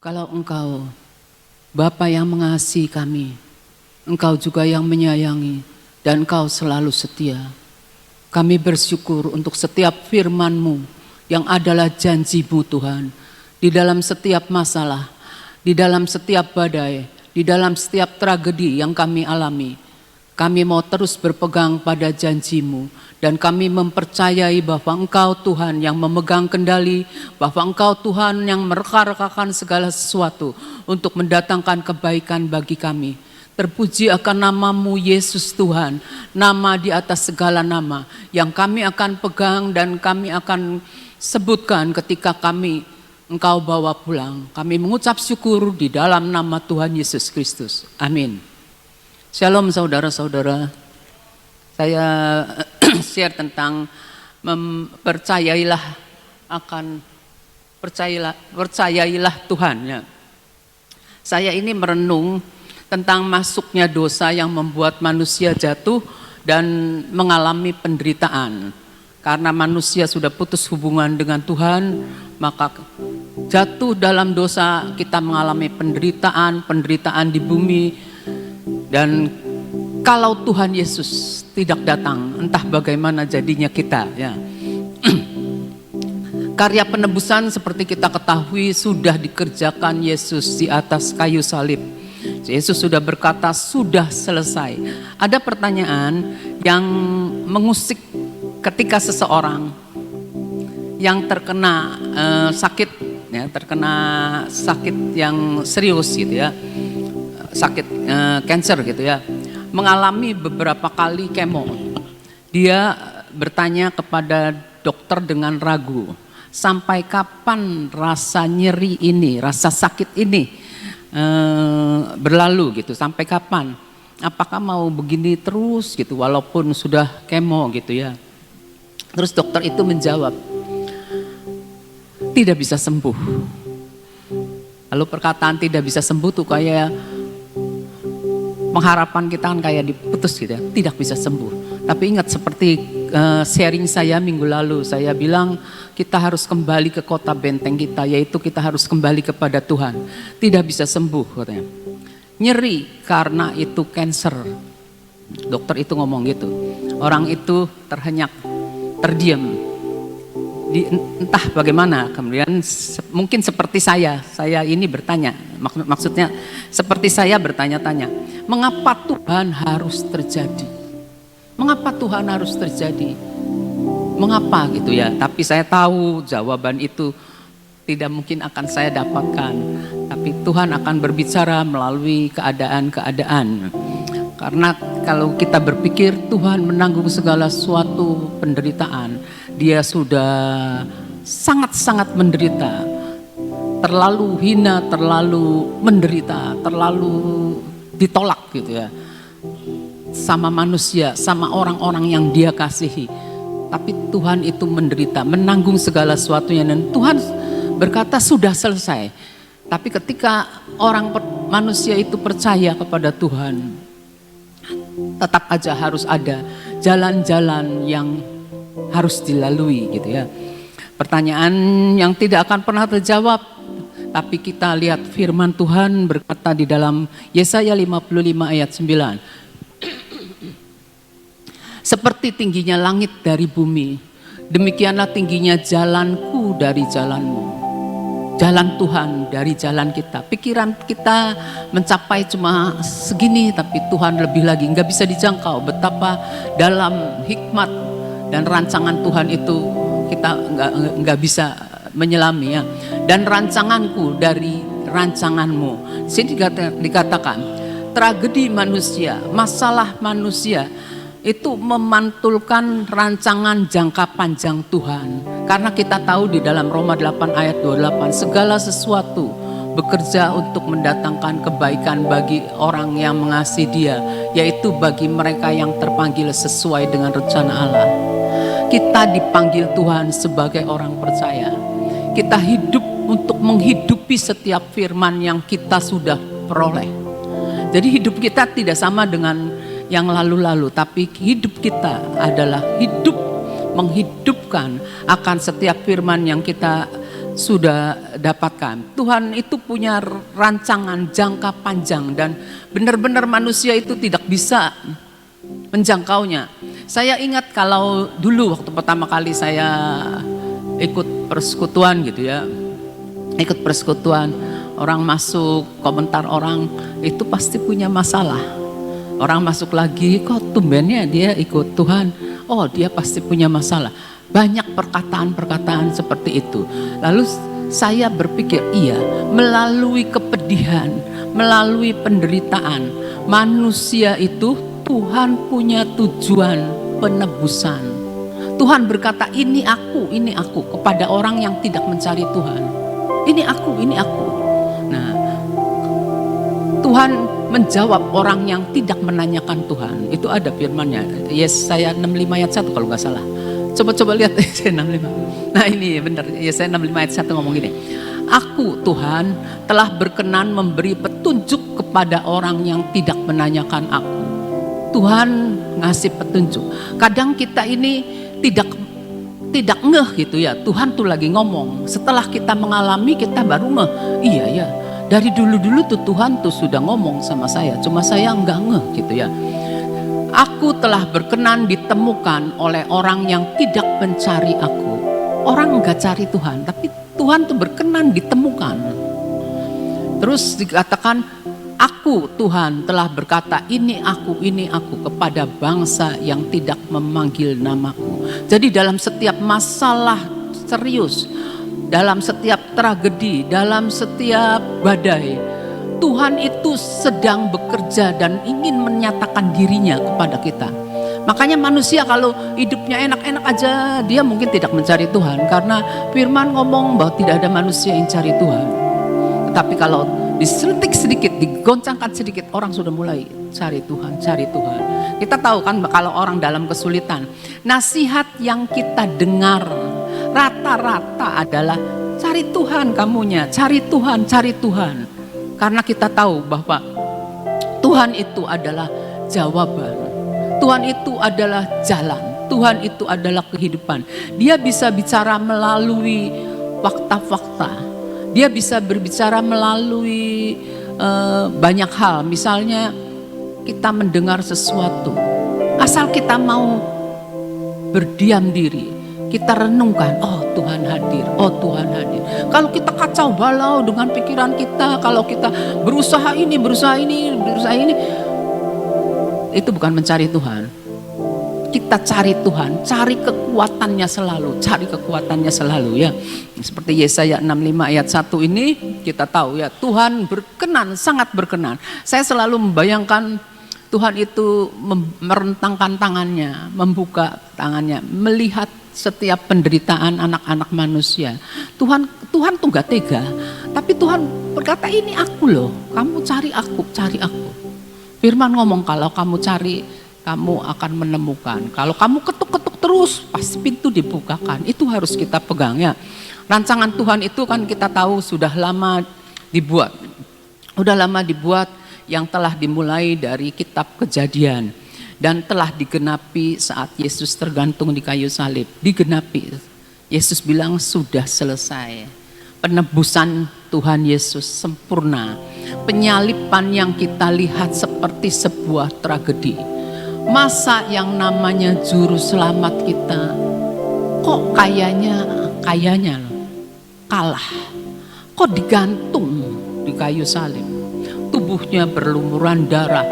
Kalau Engkau, Bapa yang mengasihi kami, Engkau juga yang menyayangi, dan Engkau selalu setia. Kami bersyukur untuk setiap firman-Mu yang adalah janji-Mu Tuhan. Di dalam setiap masalah, di dalam setiap badai, di dalam setiap tragedi yang kami alami, kami mau terus berpegang pada janji-Mu. Dan kami mempercayai bahwa Engkau Tuhan yang memegang kendali, bahwa Engkau Tuhan yang mereka-rekakan segala sesuatu untuk mendatangkan kebaikan bagi kami. Terpuji akan nama-Mu Yesus Tuhan, nama di atas segala nama yang kami akan pegang dan kami akan sebutkan ketika Engkau bawa pulang. Kami mengucap syukur di dalam nama Tuhan Yesus Kristus. Amin. Shalom saudara-saudara. Saya share tentang percayailah Tuhan. Ya. Saya ini merenung tentang masuknya dosa yang membuat manusia jatuh dan mengalami penderitaan. Karena manusia sudah putus hubungan dengan Tuhan, maka jatuh dalam dosa kita mengalami penderitaan di bumi. Dan kalau Tuhan Yesus tidak datang, entah bagaimana jadinya kita. Ya. Karya penebusan seperti kita ketahui sudah dikerjakan Yesus di atas kayu salib. Yesus sudah berkata, sudah selesai. Ada pertanyaan yang mengusik ketika seseorang yang terkena sakit, ya, terkena sakit yang serius gitu ya, sakit cancer gitu ya, mengalami beberapa kali kemo. Dia bertanya kepada dokter dengan ragu, sampai kapan rasa nyeri ini, rasa sakit ini berlalu gitu, sampai kapan? Apakah mau begini terus gitu walaupun sudah kemo gitu ya? Terus dokter itu menjawab, tidak bisa sembuh. Lalu perkataan tidak bisa sembuh tuh kayak pengharapan kita kan kayak diputus gitu ya, tidak bisa sembuh. Tapi ingat seperti sharing saya minggu lalu, saya bilang kita harus kembali ke kota benteng kita, yaitu kita harus kembali kepada Tuhan. Tidak bisa sembuh katanya. Nyeri karena itu cancer. Dokter itu ngomong gitu. Orang itu terhenyak, terdiam. Entah bagaimana, kemudian mungkin seperti saya ini bertanya, maksudnya seperti saya bertanya-tanya, mengapa Tuhan harus terjadi? Mengapa Tuhan harus terjadi? Mengapa gitu ya? Tapi saya tahu jawaban itu tidak mungkin akan saya dapatkan, tapi Tuhan akan berbicara melalui keadaan-keadaan. Karena kalau kita berpikir Tuhan menanggung segala suatu penderitaan, Dia sudah sangat-sangat menderita, terlalu hina, terlalu menderita, terlalu ditolak gitu ya, sama manusia, sama orang-orang yang Dia kasihi. Tapi Tuhan itu menderita, menanggung segala sesuatunya, dan Tuhan berkata sudah selesai. Tapi ketika manusia itu percaya kepada Tuhan, tetap aja harus ada jalan-jalan yang harus dilalui gitu ya. Pertanyaan yang tidak akan pernah terjawab, tapi kita lihat firman Tuhan berkata di dalam Yesaya 55 ayat 9. Seperti tingginya langit dari bumi, demikianlah tingginya jalanku dari jalanmu. Jalan Tuhan dari jalan kita. Pikiran kita mencapai cuma segini, tapi Tuhan lebih lagi, nggak bisa dijangkau. Betapa dalam hikmat dan rancangan Tuhan itu kita nggak bisa menyelami ya. Dan rancanganku dari rancanganmu. Sini dikatakan tragedi manusia, masalah manusia itu memantulkan rancangan jangka panjang Tuhan. Karena kita tahu di dalam Roma 8 ayat 28, segala sesuatu bekerja untuk mendatangkan kebaikan bagi orang yang mengasihi Dia, yaitu bagi mereka yang terpanggil sesuai dengan rencana Allah. Kita dipanggil Tuhan sebagai orang percaya. Kita hidup untuk menghidupi setiap firman yang kita sudah peroleh. Jadi hidup kita tidak sama dengan yang lalu-lalu, tapi hidup kita adalah hidup menghidupkan akan setiap firman yang kita sudah dapatkan. Tuhan itu punya rancangan jangka panjang dan benar-benar manusia itu tidak bisa menjangkaunya. Saya ingat kalau dulu waktu pertama kali saya ikut persekutuan gitu ya, ikut persekutuan, orang masuk, komentar orang itu pasti punya masalah. Orang masuk lagi, kok tumbennya dia ikut Tuhan, oh dia pasti punya masalah. Banyak perkataan-perkataan seperti itu. Lalu saya berpikir, iya, melalui kepedihan, melalui penderitaan, manusia itu Tuhan punya tujuan penebusan. Tuhan berkata, ini aku kepada orang yang tidak mencari Tuhan. Ini aku. Nah, Tuhan menjawab orang yang tidak menanyakan Tuhan. Itu ada firman-Nya. Yesaya 65 ayat 1 kalau nggak salah. Coba lihat Yesaya 65. Nah ini benar, Yesaya 65 ayat 1 ngomong gini. Aku Tuhan telah berkenan memberi petunjuk kepada orang yang tidak menanyakan aku. Tuhan ngasih petunjuk. Kadang kita ini tidak ngeh gitu ya. Tuhan tuh lagi ngomong. Setelah kita mengalami kita baru ngeh. Iya ya. Dari dulu tuh Tuhan tuh sudah ngomong sama saya. Cuma saya nggak ngeh gitu ya. Aku telah berkenan ditemukan oleh orang yang tidak mencari aku. Orang nggak cari Tuhan, tapi Tuhan tuh berkenan ditemukan. Terus dikatakan, aku Tuhan telah berkata, ini aku kepada bangsa yang tidak memanggil namaku. Jadi dalam setiap masalah serius, dalam setiap tragedi, dalam setiap badai, Tuhan itu sedang bekerja dan ingin menyatakan dirinya kepada kita. Makanya manusia kalau hidupnya enak-enak aja, dia mungkin tidak mencari Tuhan. Karena firman ngomong bahwa tidak ada manusia yang cari Tuhan. Tetapi kalau disentik sedikit, digoncangkan sedikit, orang sudah mulai cari Tuhan. Kita tahu kan kalau orang dalam kesulitan, nasihat yang kita dengar rata-rata adalah cari Tuhan kamunya, cari Tuhan. Karena kita tahu bahwa Tuhan itu adalah jawaban. Tuhan itu adalah jalan. Tuhan itu adalah kehidupan. Dia bisa bicara melalui fakta-fakta. Dia bisa berbicara melalui banyak hal. Misalnya kita mendengar sesuatu. Asal kita mau berdiam diri, kita renungkan, oh Tuhan hadir, oh Tuhan hadir. Kalau kita kacau balau dengan pikiran kita, kalau kita berusaha ini, itu bukan mencari Tuhan. Kita cari Tuhan, cari kekuatannya selalu ya. Seperti Yesaya 65 ayat 1 ini kita tahu ya, Tuhan berkenan, sangat berkenan. Saya selalu membayangkan Tuhan itu merentangkan tangannya, membuka tangannya, melihat setiap penderitaan anak-anak manusia. Tuhan tuh gak tega, tapi Tuhan berkata, ini aku loh, kamu cari aku. Firman ngomong, kalau kamu cari, kamu akan menemukan. Kalau kamu ketuk-ketuk terus, pasti pintu dibukakan. Itu harus kita pegang ya. Rancangan Tuhan itu kan kita tahu sudah lama dibuat. Yang telah dimulai dari kitab Kejadian. Dan telah digenapi saat Yesus tergantung di kayu salib. Digenapi. Yesus bilang sudah selesai. Penebusan Tuhan Yesus sempurna. Penyalipan yang kita lihat seperti sebuah tragedi. Masa yang namanya juru selamat kita kok kayaknya kalah. Kok digantung di kayu salib. Tubuhnya berlumuran darah,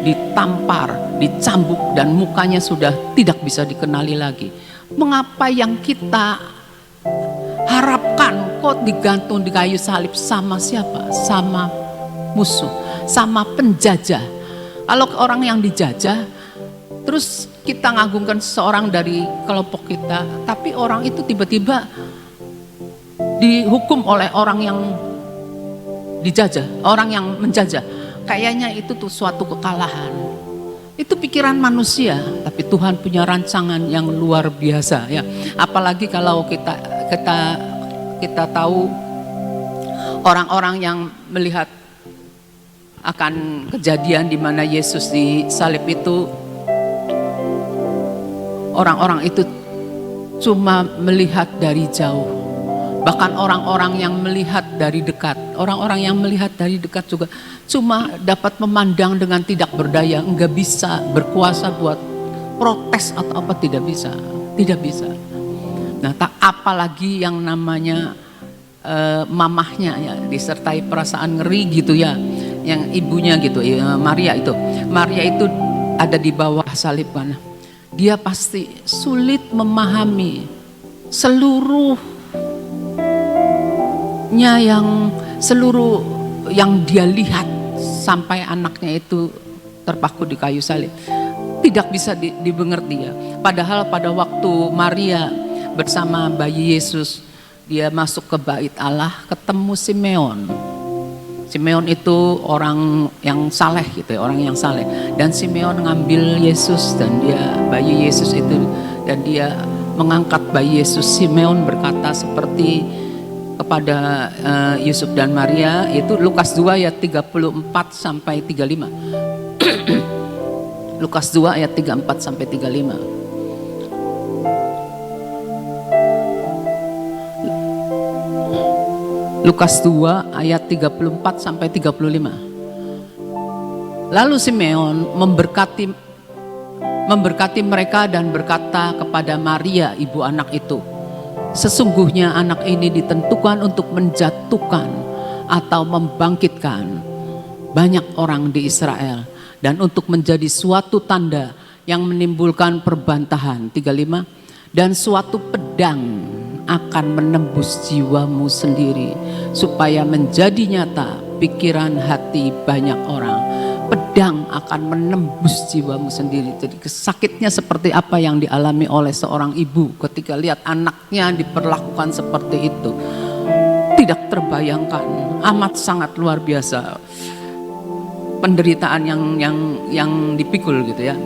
ditampar, dicambuk, dan mukanya sudah tidak bisa dikenali lagi. Mengapa yang kita harapkan kok digantung di kayu salib? Sama siapa? Sama musuh, sama penjajah. Kalau orang yang dijajah, terus kita ngagungkan seseorang dari kelompok kita, tapi orang itu tiba-tiba dihukum oleh orang yang dijajah, orang yang menjajah. Kayaknya itu tuh suatu kekalahan. Itu pikiran manusia, tapi Tuhan punya rancangan yang luar biasa ya. Apalagi kalau kita tahu orang-orang yang melihat akan kejadian di mana Yesus disalib itu, orang-orang itu cuma melihat dari jauh. Bahkan orang-orang yang melihat dari dekat, orang-orang yang melihat dari dekat juga cuma dapat memandang dengan tidak berdaya, enggak bisa berkuasa buat protes atau apa, tidak bisa. Nah, tak apalagi yang namanya mamahnya ya, disertai perasaan ngeri gitu ya, yang ibunya gitu, Maria itu ada di bawah salib kan. Dia pasti sulit memahami seluruh yang dia lihat sampai anaknya itu terpaku di kayu salib. Tidak bisa dimengerti ya. Padahal pada waktu Maria bersama bayi Yesus, dia masuk ke bait Allah, ketemu Simeon. Simeon itu orang yang saleh gitu ya, orang yang saleh. Dan Simeon ngambil Yesus dan bayi Yesus itu, dan dia mengangkat bayi Yesus. Simeon berkata seperti kepada Yusuf dan Maria, itu Lukas 2 ayat 34 sampai 35. Lukas 2 ayat 34 sampai 35. Lukas 2 ayat 34 sampai 35. Lalu Simeon memberkati mereka dan berkata kepada Maria ibu anak itu, sesungguhnya anak ini ditentukan untuk menjatuhkan atau membangkitkan banyak orang di Israel, dan untuk menjadi suatu tanda yang menimbulkan perbantahan. 35. Dan suatu pedang akan menembus jiwamu sendiri, supaya menjadi nyata pikiran hati banyak orang. Pedang akan menembus jiwamu sendiri. Jadi sakitnya seperti apa yang dialami oleh seorang ibu ketika lihat anaknya diperlakukan seperti itu, tidak terbayangkan, amat sangat luar biasa penderitaan yang dipikul gitu ya.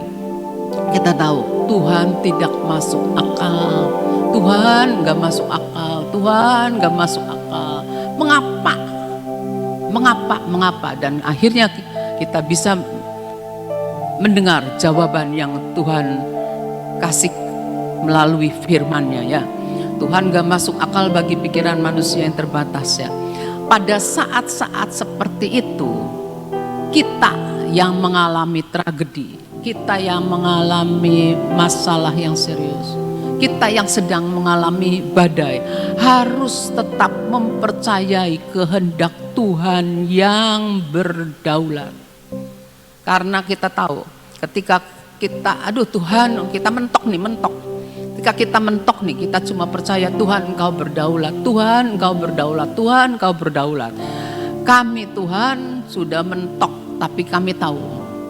Kita tahu Tuhan tidak masuk akal. Tuhan gak masuk akal. Tuhan gak masuk akal. Mengapa? Dan akhirnya kita bisa mendengar jawaban yang Tuhan kasih melalui firman-Nya ya. Tuhan gak masuk akal bagi pikiran manusia yang terbatas ya. Pada saat-saat seperti itu, kita yang mengalami tragedi, kita yang mengalami masalah yang serius, kita yang sedang mengalami badai, harus tetap mempercayai kehendak Tuhan yang berdaulat. Karena kita tahu ketika kita, aduh Tuhan, kita mentok. Ketika kita mentok nih, kita cuma percaya Tuhan Engkau berdaulat, Tuhan Engkau berdaulat, Tuhan Engkau berdaulat. Kami Tuhan sudah mentok, tapi kami tahu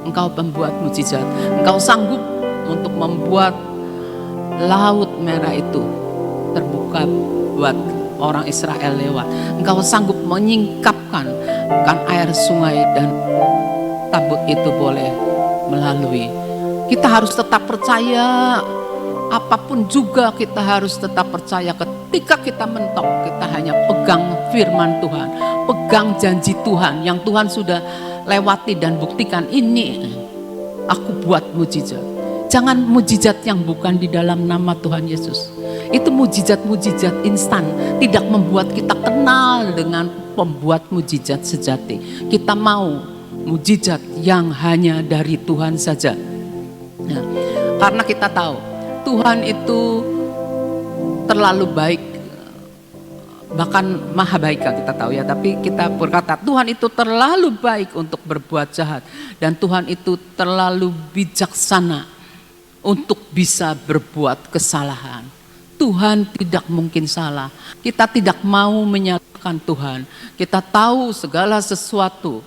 Engkau pembuat mujizat. Engkau sanggup untuk membuat laut merah itu terbuka buat orang Israel lewat. Engkau sanggup menyingkapkan kan air sungai dan tabut itu boleh melalui. Kita harus tetap percaya, apapun juga kita harus tetap percaya. Ketika kita mentok, kita hanya pegang firman Tuhan, pegang janji Tuhan yang Tuhan sudah lewati dan buktikan. Ini aku buat mujizat. Jangan mujizat yang bukan di dalam nama Tuhan Yesus. Itu mujizat-mujizat instan, tidak membuat kita kenal dengan pembuat mujizat sejati. Kita mau mujizat yang hanya dari Tuhan saja. Nah, karena kita tahu Tuhan itu terlalu baik, bahkan maha baik kita tahu ya, tapi kita berkata Tuhan itu terlalu baik untuk berbuat jahat, dan Tuhan itu terlalu bijaksana untuk bisa berbuat kesalahan. Tuhan tidak mungkin salah. Kita tidak mau menyalahkan Tuhan. Kita tahu segala sesuatu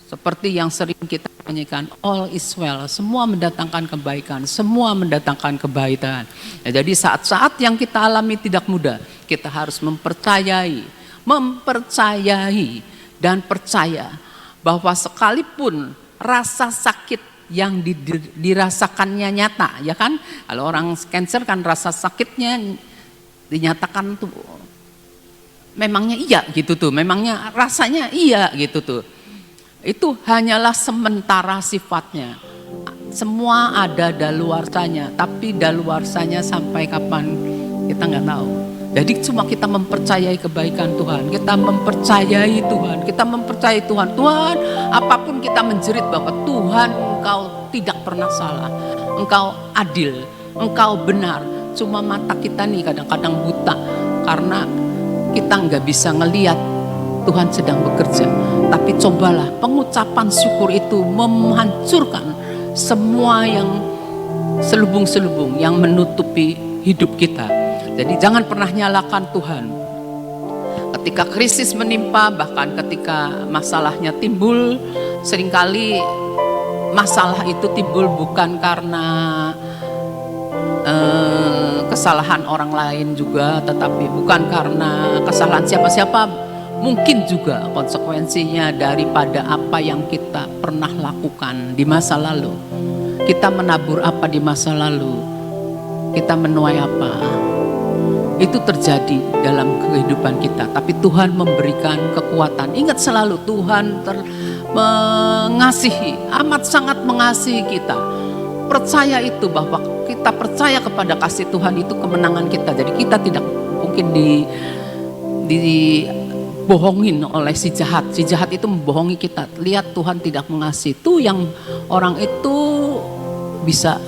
seperti yang sering kita nyanyikan, all is well, semua mendatangkan kebaikan, semua mendatangkan kebaikan. Ya, jadi saat-saat yang kita alami tidak mudah, kita harus mempercayai dan percaya bahwa sekalipun rasa sakit yang dirasakannya nyata, ya kan? Kalau orang cancer kan rasa sakitnya dinyatakan tuh, memangnya iya gitu tuh, memangnya rasanya iya gitu tuh. Itu hanyalah sementara sifatnya. Semua ada daluarsanya, tapi daluarsanya sampai kapan kita nggak tahu. Jadi cuma kita mempercayai kebaikan Tuhan, kita mempercayai Tuhan, kita mempercayai Tuhan. Tuhan, apapun kita menjerit bahwa Tuhan Engkau tidak pernah salah, Engkau adil, Engkau benar. Cuma mata kita nih kadang-kadang buta karena kita nggak bisa ngelihat Tuhan sedang bekerja. Tapi cobalah pengucapan syukur itu menghancurkan semua yang selubung-selubung yang menutupi hidup kita. Jadi jangan pernah nyalakan Tuhan. Ketika krisis menimpa, bahkan ketika masalahnya timbul, seringkali masalah itu timbul bukan karena kesalahan orang lain juga, tetapi bukan karena kesalahan siapa-siapa. Mungkin juga konsekuensinya daripada apa yang kita pernah lakukan di masa lalu. Kita menabur apa di masa lalu, kita menuai apa, itu terjadi dalam kehidupan kita. Tapi Tuhan memberikan kekuatan. Ingat selalu Tuhan mengasihi, amat sangat mengasihi kita. Percaya itu, bahwa kita percaya kepada kasih Tuhan itu kemenangan kita. Jadi kita tidak mungkin dibohongin oleh si jahat. Si jahat itu membohongi kita. Lihat Tuhan tidak mengasihi. Itu yang orang itu bisa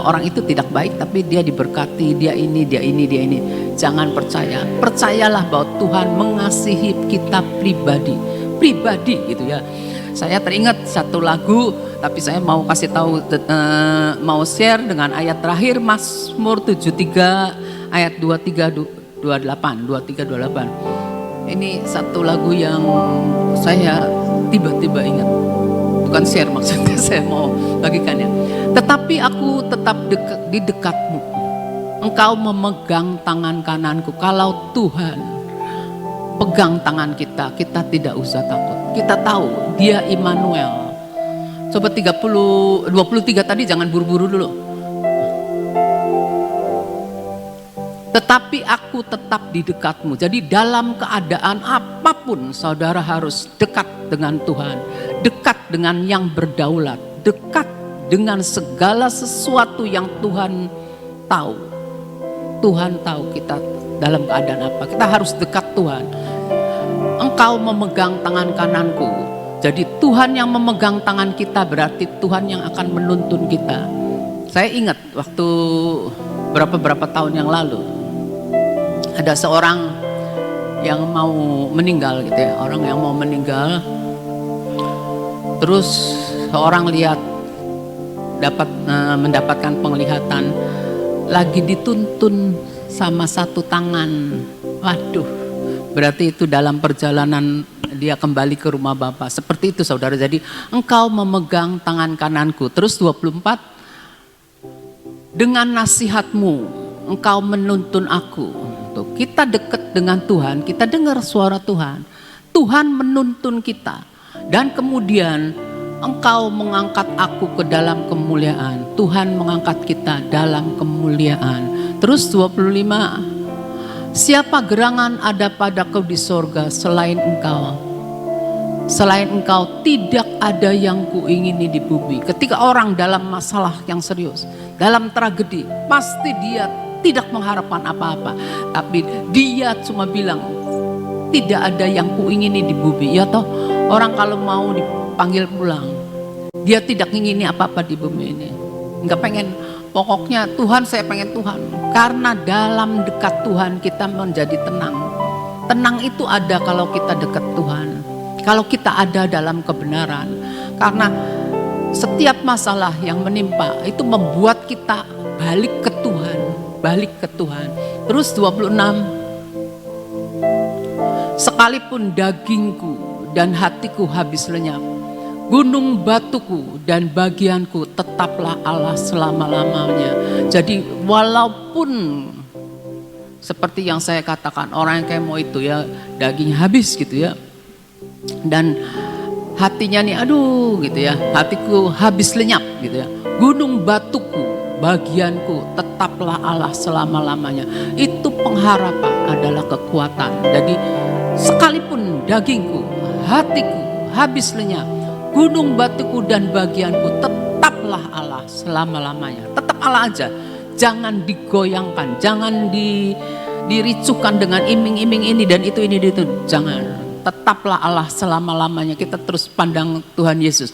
orang itu tidak baik, tapi dia diberkati, dia ini. Jangan percaya. Percayalah bahwa Tuhan mengasihi kita pribadi gitu ya. Saya teringat satu lagu, tapi saya mau kasih tahu, mau share dengan ayat terakhir Mazmur 73 ayat 23-28. Ini satu lagu yang saya tiba-tiba ingat. Bukan share maksudnya, saya mau bagikannya. Tetapi aku tetap di dekatmu. Engkau memegang tangan kananku. Kalau Tuhan pegang tangan kita, kita tidak usah takut. Kita tahu dia Immanuel. Coba 23 tadi jangan buru-buru dulu. Tetapi aku tetap di dekatmu. Jadi dalam keadaan apapun saudara harus dekat dengan Tuhan. Dekat dengan yang berdaulat. Dekat dengan segala sesuatu yang Tuhan tahu. Tuhan tahu kita dalam keadaan apa. Kita harus dekat Tuhan. Engkau memegang tangan kananku. Jadi Tuhan yang memegang tangan kita berarti Tuhan yang akan menuntun kita. Saya ingat waktu berapa tahun yang lalu. Ada seorang yang mau meninggal gitu ya. Orang yang mau meninggal. Terus seorang lihat mendapatkan penglihatan, lagi dituntun sama satu tangan. Waduh, berarti itu dalam perjalanan dia kembali ke rumah Bapa. Seperti itu saudara. Jadi engkau memegang tangan kananku. Terus 24, dengan nasihatmu engkau menuntun aku. Tuh, kita dekat dengan Tuhan, kita dengar suara Tuhan. Tuhan menuntun kita. Dan kemudian engkau mengangkat aku ke dalam kemuliaan. Tuhan mengangkat kita dalam kemuliaan. Terus 25, siapa gerangan ada padaku di sorga selain engkau? Selain engkau tidak ada yang kuingini di bumi. Ketika orang dalam masalah yang serius, dalam tragedi, pasti dia tidak mengharapkan apa-apa. Tapi dia cuma bilang, tidak ada yang kuingini di bumi. Ya toh, orang kalau mau dipanggil pulang, dia tidak ingini apa-apa di bumi ini. Enggak pengen, pokoknya Tuhan, saya pengen Tuhan. Karena dalam dekat Tuhan kita menjadi tenang. Tenang itu ada kalau kita dekat Tuhan. Kalau kita ada dalam kebenaran. Karena setiap masalah yang menimpa itu membuat kita balik ke Tuhan. Balik ke Tuhan. Terus 26, sekalipun dagingku dan hatiku habis lenyap, gunung batuku dan bagianku tetaplah Allah selama-lamanya. Jadi walaupun seperti yang saya katakan, orang yang kemo itu ya daging habis gitu ya. Dan hatinya nih aduh gitu ya, hatiku habis lenyap gitu ya. Gunung batuku, bagianku tetaplah Allah selama-lamanya. Itu pengharapan adalah kekuatan. Jadi sekalipun dagingku, hatiku habis lenyap, gunung batuku dan bagianku tetaplah Allah selama-lamanya. Tetap Allah aja. Jangan digoyangkan, jangan diricukan dengan iming-iming ini dan itu. Jangan. Tetaplah Allah selama-lamanya. Kita terus pandang Tuhan Yesus.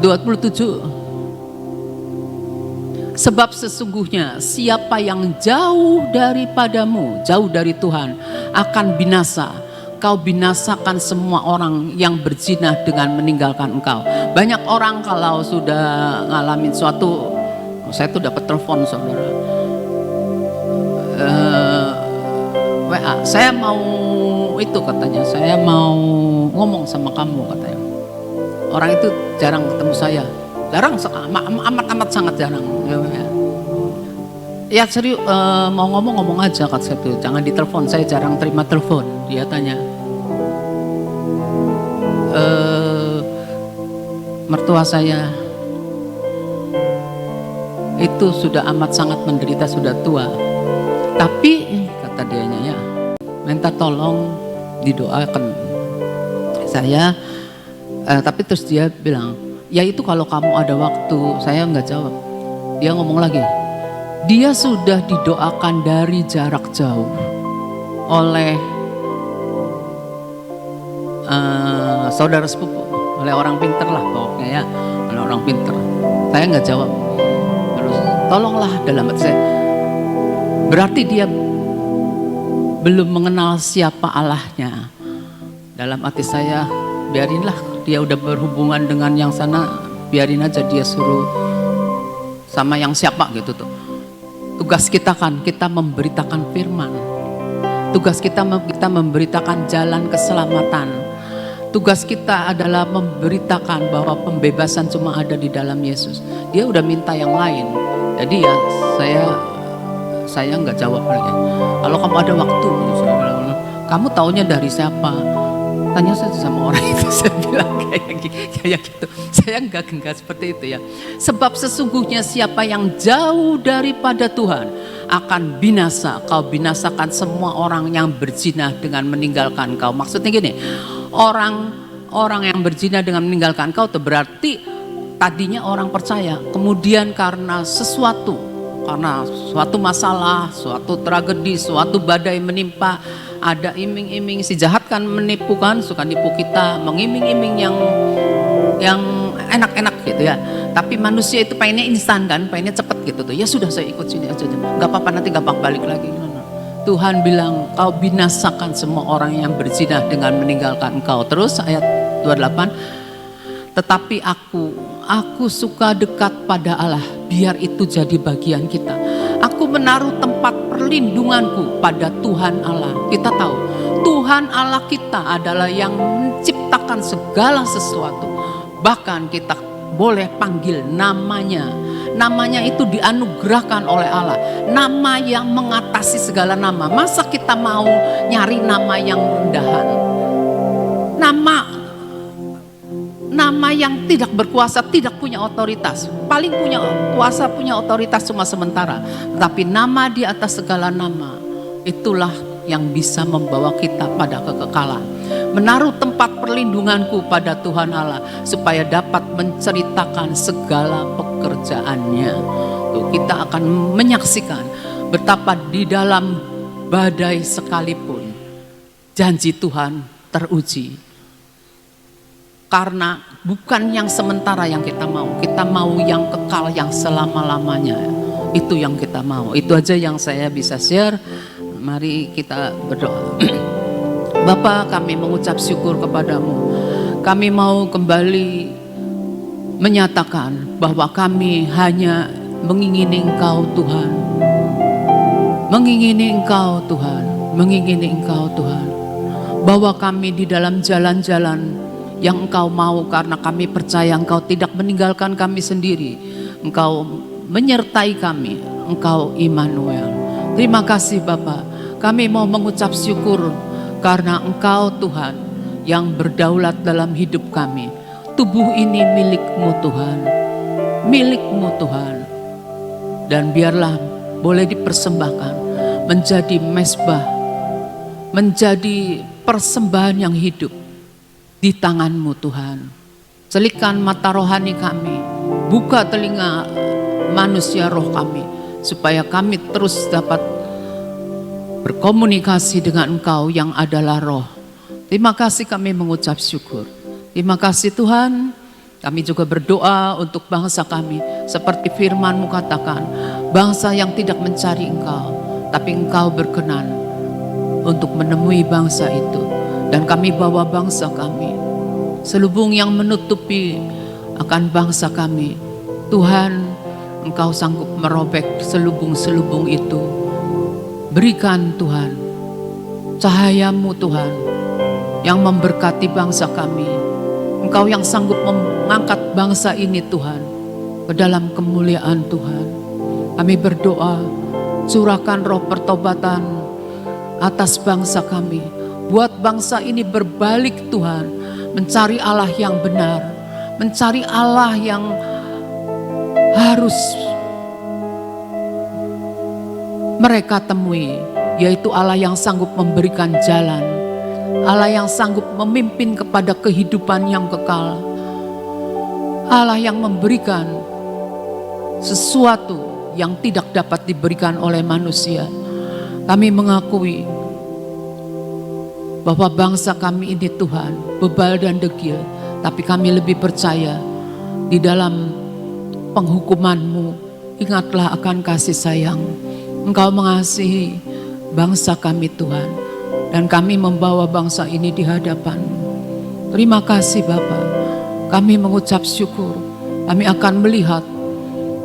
27. Sebab sesungguhnya siapa yang jauh daripadamu, jauh dari Tuhan, akan binasa. Kau binasakan semua orang yang berzina dengan meninggalkan engkau. Banyak orang kalau sudah ngalamin suatu, saya tuh dapat telepon saudara, WA, saya mau itu katanya, saya mau ngomong sama kamu katanya. Orang itu jarang ketemu saya, jarang, amat sangat jarang. Ya serius, mau ngomong aja kata saya tuh, jangan ditelepon, saya jarang terima telepon. Dia tanya, mertua saya itu sudah amat sangat menderita, sudah tua. Tapi kata dianya ya, minta tolong didoakan saya. Tapi terus dia bilang, ya itu kalau kamu ada waktu. Saya nggak jawab. Dia ngomong lagi, dia sudah didoakan dari jarak jauh oleh saudara sepupu, oleh orang pinter lah pokoknya ya, oleh orang pinter. Saya nggak jawab. Terus tolonglah dalam hati saya. Berarti dia belum mengenal siapa Allahnya. Dalam hati saya, biarinlah dia udah berhubungan dengan yang sana, biarin aja dia suruh sama yang siapa gitu tuh. Tugas kita kan, kita memberitakan firman. Tugas kita memberitakan jalan keselamatan. Tugas kita adalah memberitakan bahwa pembebasan cuma ada di dalam Yesus. Dia udah minta yang lain. Jadi ya saya nggak jawab lagi. Kalau kamu ada waktu, saya bilang, kamu taunya dari siapa? Tanya saja sama orang itu. Saya bilang kayak gitu. Saya enggak seperti itu ya. Sebab sesungguhnya siapa yang jauh daripada Tuhan akan binasa. Kau binasakan semua orang yang berzina dengan meninggalkan kau. Maksudnya gini, orang yang berzina dengan meninggalkan kau itu berarti tadinya orang percaya, kemudian karena suatu masalah, suatu tragedi, suatu badai menimpa, ada iming-iming, si jahat kan menipu kan, suka nipu kita, mengiming-iming yang enak-enak gitu ya. Tapi manusia itu pengennya instan kan, pengennya cepet gitu tuh. Ya sudah, saya ikut sini aja, nggak apa-apa, nanti gampang balik lagi. Tuhan bilang, kau binasakan semua orang yang berzina dengan meninggalkan engkau. Terus ayat 28, tetapi aku suka dekat pada Allah, biar itu jadi bagian kita. Aku menaruh tempat perlindunganku pada Tuhan Allah. Kita tahu Tuhan Allah kita adalah yang menciptakan segala sesuatu. Bahkan kita boleh panggil namanya. Namanya itu dianugerahkan oleh Allah. Nama yang mengatasi segala nama. Masa kita mau nyari nama yang rendahan? Nama yang tidak berkuasa, tidak punya otoritas. Paling punya kuasa, punya otoritas cuma sementara. Tetapi nama di atas segala nama, itulah yang bisa membawa kita pada kekekalan. Menaruh tempat perlindunganku pada Tuhan Allah, supaya dapat menceritakan segala pekerjaannya. Tuh, kita akan menyaksikan betapa di dalam badai sekalipun janji Tuhan teruji. Karena bukan yang sementara yang kita mau yang kekal, yang selama-lamanya. Itu yang kita mau. Itu aja yang saya bisa share. Mari kita berdoa. Bapa, kami mengucap syukur kepadamu. Kami mau kembali menyatakan bahwa kami hanya mengingini Engkau Tuhan. Mengingini Engkau Tuhan. Mengingini Engkau Tuhan. Bahwa kami di dalam jalan-jalan yang Engkau mau, karena kami percaya Engkau tidak meninggalkan kami sendiri. Engkau menyertai kami. Engkau Immanuel. Terima kasih Bapa. Kami mau mengucap syukur karena Engkau Tuhan yang berdaulat dalam hidup kami. Tubuh ini milik-Mu Tuhan. Milik-Mu Tuhan. Dan biarlah boleh dipersembahkan menjadi mezbah, menjadi persembahan yang hidup di tangan-Mu Tuhan. Celikan mata rohani kami, buka telinga manusia roh kami, supaya kami terus dapat berkomunikasi dengan Engkau yang adalah Roh. Terima kasih, kami mengucap syukur. Terima kasih Tuhan. Kami juga berdoa untuk bangsa kami, seperti firman-Mu katakan, bangsa yang tidak mencari Engkau, tapi Engkau berkenan untuk menemui bangsa itu. Dan kami bawa bangsa kami, selubung yang menutupi akan bangsa kami. Tuhan, Engkau sanggup merobek selubung-selubung itu. Berikan Tuhan cahaya-Mu Tuhan, yang memberkati bangsa kami. Engkau yang sanggup mengangkat bangsa ini Tuhan ke dalam kemuliaan Tuhan. Kami berdoa, curahkan roh pertobatan atas bangsa kami. Buat bangsa ini berbalik Tuhan, mencari Allah yang benar, mencari Allah yang harus mereka temui, yaitu Allah yang sanggup memberikan jalan, Allah yang sanggup memimpin kepada kehidupan yang kekal, Allah yang memberikan sesuatu yang tidak dapat diberikan oleh manusia. Kami mengakui bahwa bangsa kami ini Tuhan bebal dan degil, tapi kami lebih percaya di dalam penghukuman-Mu. Ingatlah akan kasih sayang. Engkau mengasihi bangsa kami Tuhan, dan kami membawa bangsa ini di hadapan-Mu. Terima kasih Bapa. Kami mengucap syukur. Kami akan melihat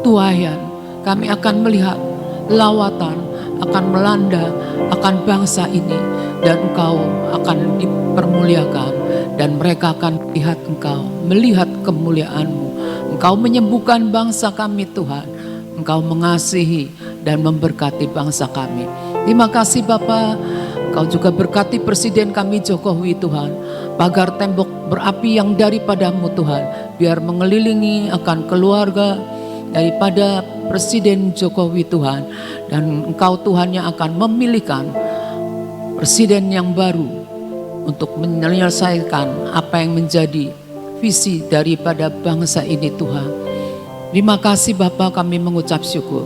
tuaian, kami akan melihat lawatan akan melanda akan bangsa ini, dan Engkau akan dipermuliakan, dan mereka akan melihat Engkau, melihat kemuliaan-Mu. Engkau menyembuhkan bangsa kami Tuhan. Engkau mengasihi dan memberkati bangsa kami. Terima kasih Bapa. Engkau juga berkati Presiden kami Jokowi Tuhan. Pagar tembok berapi yang daripada-Mu Tuhan, biar mengelilingi akan keluarga daripada Presiden Jokowi Tuhan. Dan Engkau Tuhan yang akan memilihkan Presiden yang baru untuk menyelesaikan apa yang menjadi visi daripada bangsa ini Tuhan. Terima kasih Bapa, kami mengucap syukur.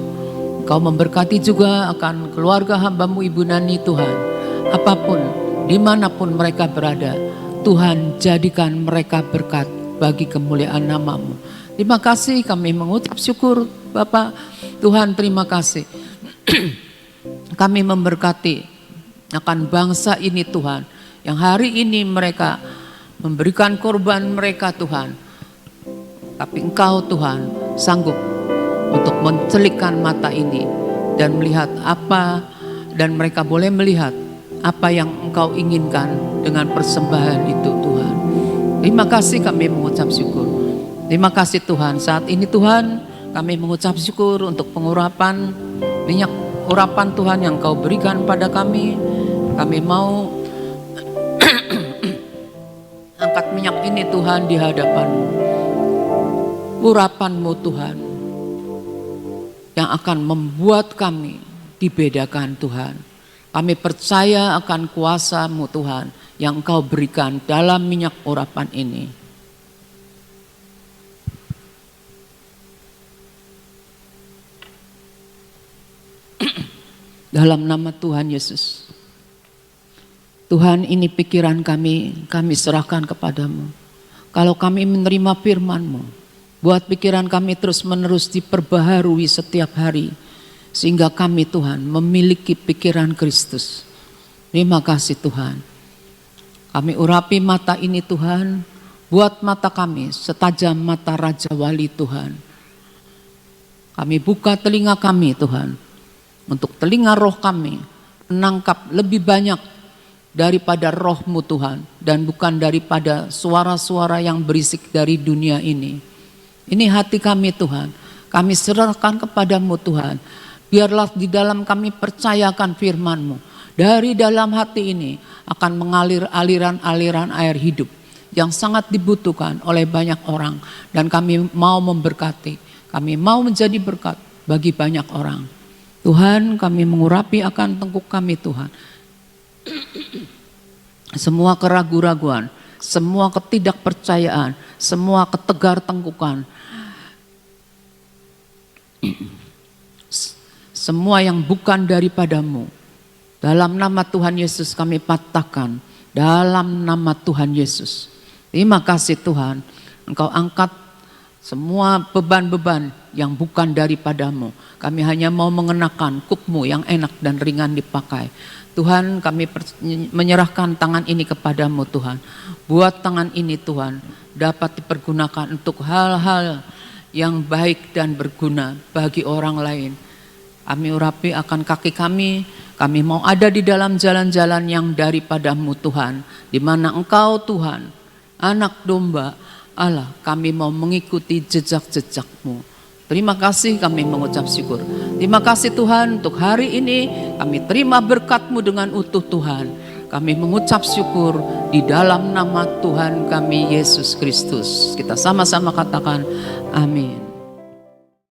Engkau memberkati juga akan keluarga hamba-Mu Ibu Nani Tuhan. Apapun, dimanapun mereka berada, Tuhan jadikan mereka berkat bagi kemuliaan nama-Mu. Terima kasih, kami mengucap syukur Bapak. Tuhan terima kasih. Kami memberkati akan bangsa ini Tuhan, yang hari ini mereka memberikan korban mereka Tuhan. Tapi Engkau Tuhan sanggup untuk mencelikkan mata ini dan melihat apa, dan mereka boleh melihat apa yang Engkau inginkan dengan persembahan itu Tuhan. Terima kasih, kami mengucap syukur. Terima kasih Tuhan. Saat ini Tuhan, kami mengucap syukur untuk pengurapan minyak urapan Tuhan yang Kau berikan pada kami. Kami mau angkat minyak ini Tuhan di hadapan-Mu. Urapan-Mu Tuhan yang akan membuat kami dibedakan Tuhan. Kami percaya akan kuasa-Mu Tuhan yang Engkau berikan dalam minyak urapan ini. Dalam nama Tuhan Yesus. Tuhan, ini pikiran kami serahkan kepadamu. Kalau kami menerima firman-Mu, buat pikiran kami terus-menerus diperbaharui setiap hari, sehingga kami Tuhan memiliki pikiran Kristus. Terima kasih Tuhan. Kami urapi mata ini Tuhan, buat mata kami setajam mata Raja Wali Tuhan. Kami buka telinga kami Tuhan, untuk telinga roh kami menangkap lebih banyak daripada roh-Mu Tuhan, dan bukan daripada suara-suara yang berisik dari dunia ini. Ini hati kami Tuhan, kami serahkan kepadamu Tuhan. Biarlah di dalam kami percayakan firman-Mu. Dari dalam hati ini akan mengalir aliran-aliran air hidup yang sangat dibutuhkan oleh banyak orang. Dan kami mau memberkati, kami mau menjadi berkat bagi banyak orang. Tuhan, kami mengurapi akan tengkuk kami Tuhan. Semua keraguan-raguan, semua ketidakpercayaan, semua ketegar tengkukan, semua yang bukan daripadamu. Dalam nama Tuhan Yesus kami patahkan, dalam nama Tuhan Yesus. Terima kasih Tuhan, Engkau angkat semua beban-beban yang bukan daripadamu. Kami hanya mau mengenakan kuk-Mu yang enak dan ringan dipakai. Tuhan, kami menyerahkan tangan ini kepadamu Tuhan. Buat tangan ini Tuhan dapat dipergunakan untuk hal-hal yang baik dan berguna bagi orang lain. Kami urapi akan kaki kami mau ada di dalam jalan-jalan yang daripadamu Tuhan. Di mana Engkau Tuhan, anak domba Allah, kami mau mengikuti jejak-jejak-Mu. Terima kasih, kami mengucap syukur. Terima kasih Tuhan untuk hari ini kami terima berkat-Mu dengan utuh Tuhan. Kami mengucap syukur di dalam nama Tuhan kami Yesus Kristus. Kita sama-sama katakan amin.